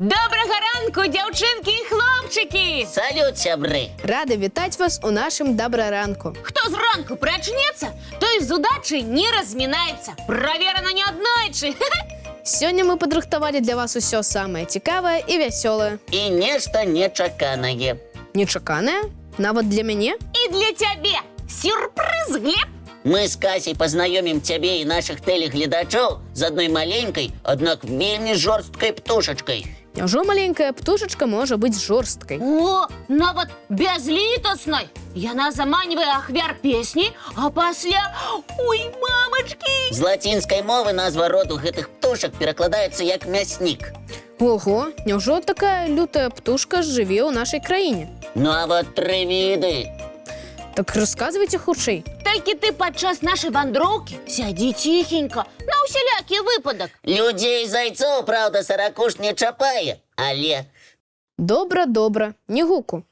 Доброго ранку, дівчинки і хлопчики! Салют, сябры! Рады вітаць вас у нашым добраранку. Хто зранку прачнецца, той з удачай не размінаецца. Праверана неаднойчы. Сёння мы падрыхтавалі для вас усё самае цікавае і вясёлае. І нешта нечаканае. Нечаканае? Нават для мяне? І для цябе сюрпрыз, Глеб! Мы з Касей пазнаёмім цябе і нашых тэлегледачоў з адной маленькай, аднак вельмі жорсткай птушачкай. Няўжо маленькая птушачка можа быць жорсткай? О, нават бязлітаснай! Яна заманівае ахвяр песні, а пасля... Ой, мамачкі! З лацінскай мовы назва роду гэтых птушак перакладаецца як мяснік. Ого, няўжо такая лютая птушка жыве ў нашай краіне? Нават 3 віды. Так расказвайце хутчэй. Толькі ты падчас нашай вандроўкі сядзі ціхенька, на ўсялякі выпадак. Людзей, зайцоў, праўда, саракуш не чапае, але... Добра, добра, не гуку.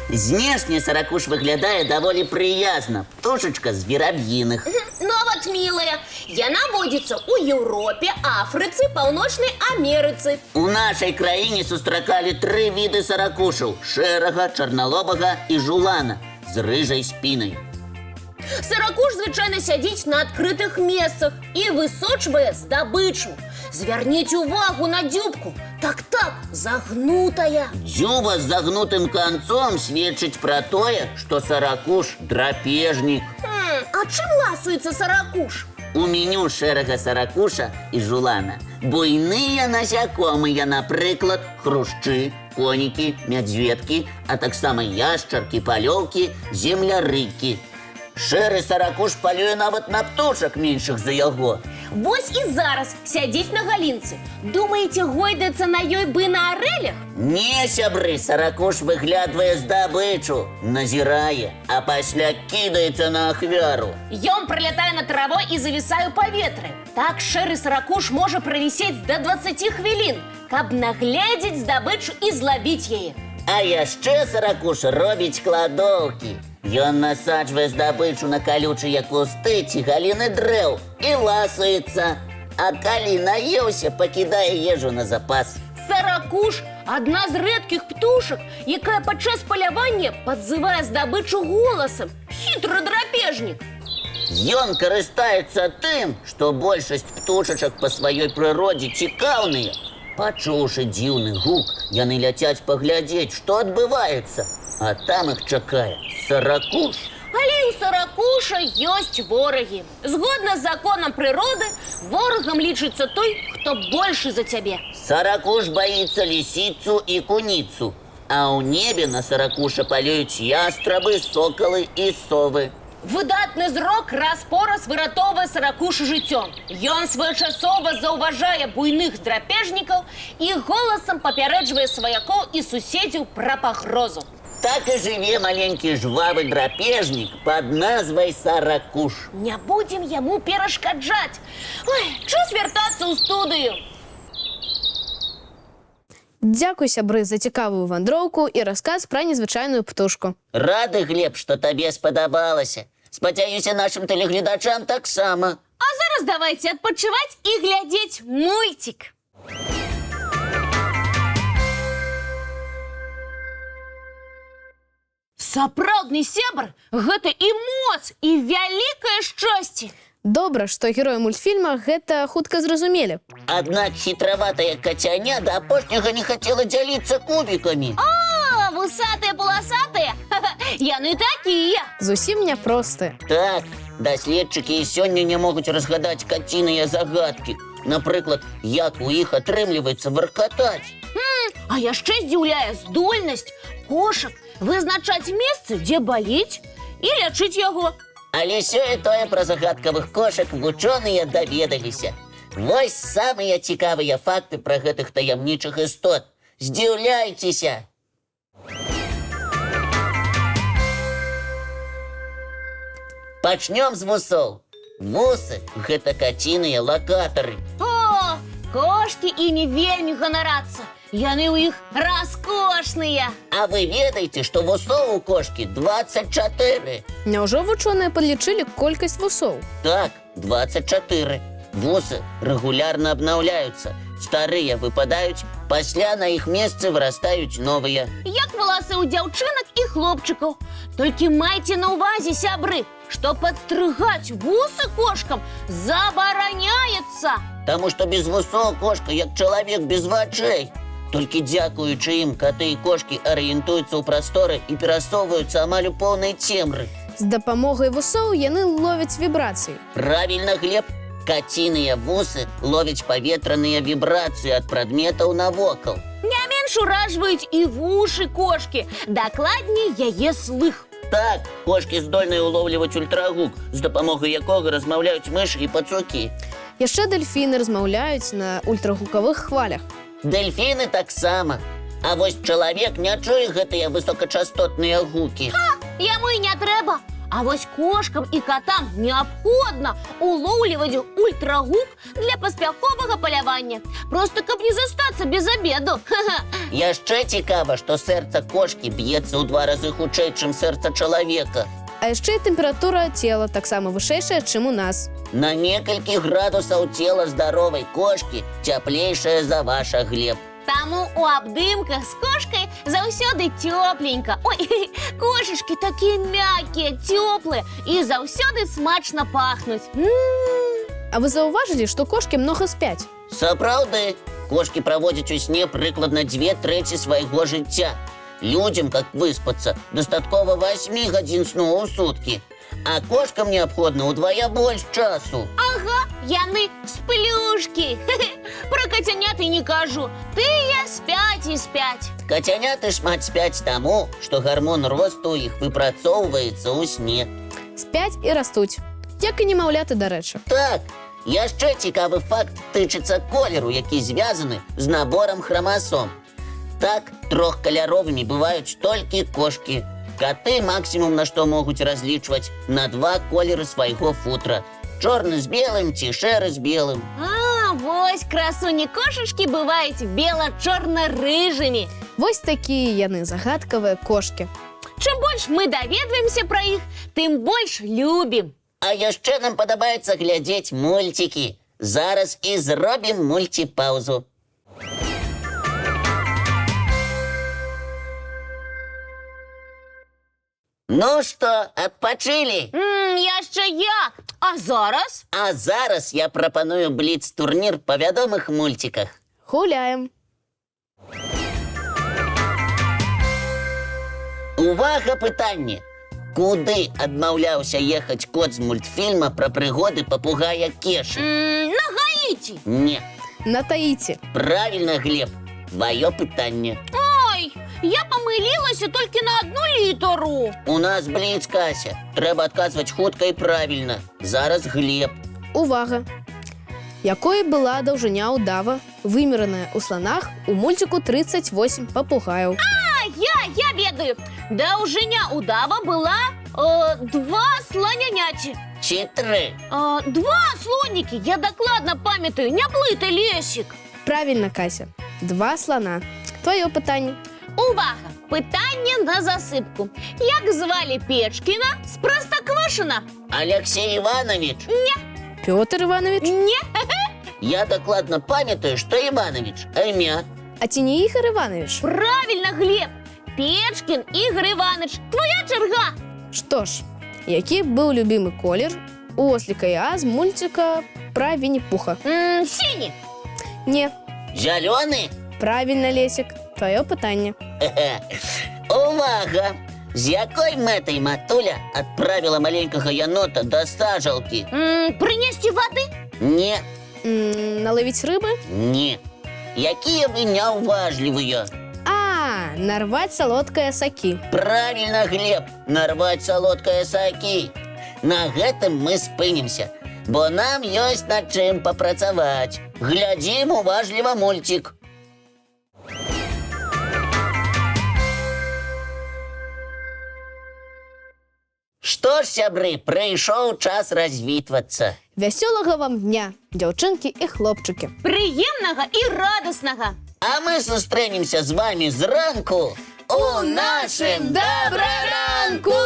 Знешне саракуш выглядае даволі прыязна. Птушачка з вераб'іных. Нават мілая. Яна водзіцца ў Еўропе, Афрыцы, Паўночнай Амерыцы. У нашай краіне сустракалі 3 віды саракушаў: шэрага, чарналобага і жулана з рыжай спінай. Саракуш звычайна сядзіць на адкрытых месцах і высочвае здабычу. Звярніце увагу на дзюбку. Так-так, загнутая. Дзюба з загнутым канцом сведчыць пра тое, што саракуш драпежнік. А чым ласуецца саракуш? У меню шэрага саракуша і жулана буйныя насякомыя, напрыклад, хрушчы, конікі, мядзведкі, а таксама яшчаркі, палёўкі, землярыкі. Шэры саракуш палюе нават на птушак меншых за яго. Вось і зараз сядзіць на галінцы. Думаеце, гойдацца на ёй бы на арэлях? Не, сябры, саракуш выглядвае здабычу, назірае, а пасля кідаецца на ахвяру. Ён пролятае над травой і завісае ў паветры. Так шэры саракуш можа правісець да 20 хвілін, каб нагледзець здабычу і злавіць яе. А яшчэ саракуш робіць кладоўкі. Ён насаджвае здабычу на калючыя кусты ці галіны дрэў і ласуецца. А калі наеўся, пакідае ежу на запас. Саракуш – адна з рэдкіх птушак, якая падчас палявання падзывае здабычу голасам. Хітры драпежнік. Ён карыстаецца тым, што большасць птушачак па сваёй прыродзе цікаўныя. Пачуўшы дзіўны гук, яны ляцяць паглядзець, што адбываецца. А там іх чакае саракуш. Але ў саракуша ёсць ворагі. Згодна з законам прыроды, ворагам лічыцца той, хто большы за цябе. Саракуш баіцца лісіцу і куніцу. А ў небе на саракуша палююць ястрабы, сокалы і совы. Выдатны зрок раз-пораз выратоўвае саракушу жыццё. Ён своечасова заўважае буйных драпежнікаў і голасам папярэджвае сваякоў і суседзяў пра пагрозу. Так і жыве маленькі жвавы драпежнік пад назвай саракуш. Не будзем яму перашкаджаць. Ой, час вяртацца ў студыю. Дзякуй, сябры, за цікавую вандроўку і расказ пра незвычайную птушку. Рады, Глеб, што табе спадабалася. Спадзяюся, нашым тэлегледачам таксама. А зараз давайце адпачываць і глядзець мульцік. Сапраўдны сябар – гэта і моц, і вялікае шчасце. Добра, што героі мультфільма гэта хутка зразумелі. Аднак хітраватая кацяня да апошняга не хацела дзяліцца кубікамі. А, вусатыя паласатыя? Яны такія. Зусім няпростыя. Так, даследчыкі і сёння не могуць разгадаць каціныя загадкі. Напрыклад, як у іх атрымліваецца варкатаць. А яшчэ здзіўляе здольнасць кошак вызначаць месцы, дзе баліць, і лячыць яго. Але сёе-тое пра загадкавых кошак вучоныя даведаліся. Вось самыя цікавыя факты пра гэтых таямнічых істот. Здзіўляйцеся! Пачнём з вусоў. Вусы – гэта каціныя лакатары. О, кошкі імі вельмі ганарацца. Яны ў іх раскошныя. А вы ведаеце, што вусоў у кошкі 24? Няўжо вучоныя падлічылі колькасць вусоў? Так, 24. Вусы регулярно обновляются. Старые выпадают, пасля на их месцы вырастают новые. Як волосы у дзяўчынак і хлопчыкаў. Толькі майце на ўвазе, сябры, што падстрыгаць вусы кошкам забараняецца. Таму што без вусоў кошка як чалавек без вачэй. Толькі дзякуючы ім каты і кошкі арыентуюцца ў прасторы і перасоўваюцца амаль у поўнай цемры. З дапамогай вусоў яны ловяць вібрацыі. Правильно, Глеб. Катиныя вусы ловяць паветраныя вібрацыі ад прадметаў навокал. Не менш уражваюць і вушы кошкі, дакладней яе слых. Так, кошкі здольныя улоўліваць ультрагук, з дапамогай якога размаўляюць мышы і пацукі. Яшчэ дэльфіны размаўляюць на ультрагукавых хвалях. Дэльфіны таксама. А вось чалавек не чуе гэтыя высокачастотныя гукі. Яму і не трэба. А вось кошкам і катам неабходна улоўліваць ультрагук для паспяховага палявання. Проста каб не застацца без абеду. Яшчэ цікава, што сэрца кошкі б'ецца ў 2 разы хутчэй, чым сэрца чалавека. А яшчэ і тэмпература цела таксама вышэйшая, чым у нас. На некалькі градусаў цела здаровай кошкі цяплейшае за ваша, Глеб. Таму у абдымках з кошкай заўсёды цёпленька. Ой, кошачкі такія мяккія, цёплыя і заўсёды смачна пахнуць. А вы заўважылі, што кошкі многа спяць? Сапраўды, кошкі праводзяць у сне прыкладна 2/3 свайго жыцця. Людзям, каб выспацца, дастаткова 8 гадзін сну ў суткі. А кошкам неабходна ўдвая больш часу. Ага, яны сплюшкі. Пра кацянят і не кажу. Тыя спяць і спяць. Кацяняты шмат спяць таму, што гармон росту ў іх выпрацоўваецца ў сне. Спяць і растуць. Як і немаўляты, дарэчы. Так, яшчэ цікавы факт тычыцца колеру, які звязаны з наборам храмасом. Так, трохкаляровымі бываюць толькі кошкі. Каты максімум на што могуць разлічваць на 2 колеры свайго футра. Чорны з белым ці шэры з белым. А, вось красуні кошачкі бываюць бела-чорна-рыжымі. Вось такія яны загадкавыя кошкі. Чым больш мы даведваемся пра іх, тым больш любім. А яшчэ нам падабаецца глядзець мульцікі. Зараз і зробім мульціпаўзу. Ну што, адпачылі? Яшчэ як? А зараз? А зараз я прапаную бліц-турнір па вядомых мульціках. Гуляем. Увага, пытанне. Куды адмаўляўся ехаць кот з мультфільма пра прыгоды папугая Кешы? На Гаіці. Не. На Таіці. Правильно, Глеб. Твоё пытанне. Ой, я памылілася толькі на 1 літару. У нас бліц, Кася. Трэба адказваць хутка і правільна. Зараз Глеб. Увага! Якой была даўжыня ўдава, вымераная ў сланах у мульціку 38 папугаяў? Я ведаю. Даўжыня удава была 2 сланяняці. Ці 3? 2 слонікі, я дакладна памятаю, не блытай, Лесік. Правильно, Кася. 2 слона. Твоё пытанне. Увага! Пытанне на засыпку. Як звалі Печкіна з Простаквашина? Алексей Иванович? Пётр Иванович? Не. Я дакладна памятаю, што Иванович, а імя? А ці не Ігор Иванович? Правильно, Глеб. Печкін Ігор Іванович. Твоя чарга. Што ж, які быў любімы колер у осліка і з мульціка пра Вінні-Пуха? Сіні. Не. Зялёны? Правильно, Лесік. Твоё пытанне. Увага! З якой мэтай матуля адправіла маленькага янота да сажалкі? Прынесці вады? Не. Наловіць рыбы? Не. Якія вы няўважлівыя? Нарваць салодкае сакі. Правильно, Глеб, нарваць салодкае сакі. На гэтым мы спынімся, бо нам ёсць над чым папрацаваць. Глядзім уважліва мульцік. Што ж, сябры, прыйшоў час развітвацца. Вясёлага вам дня, дзяўчынкі і хлопчыкі. Прыемнага і радаснага. А мы сустрэнемся з вами зранку у нашым Добраранку!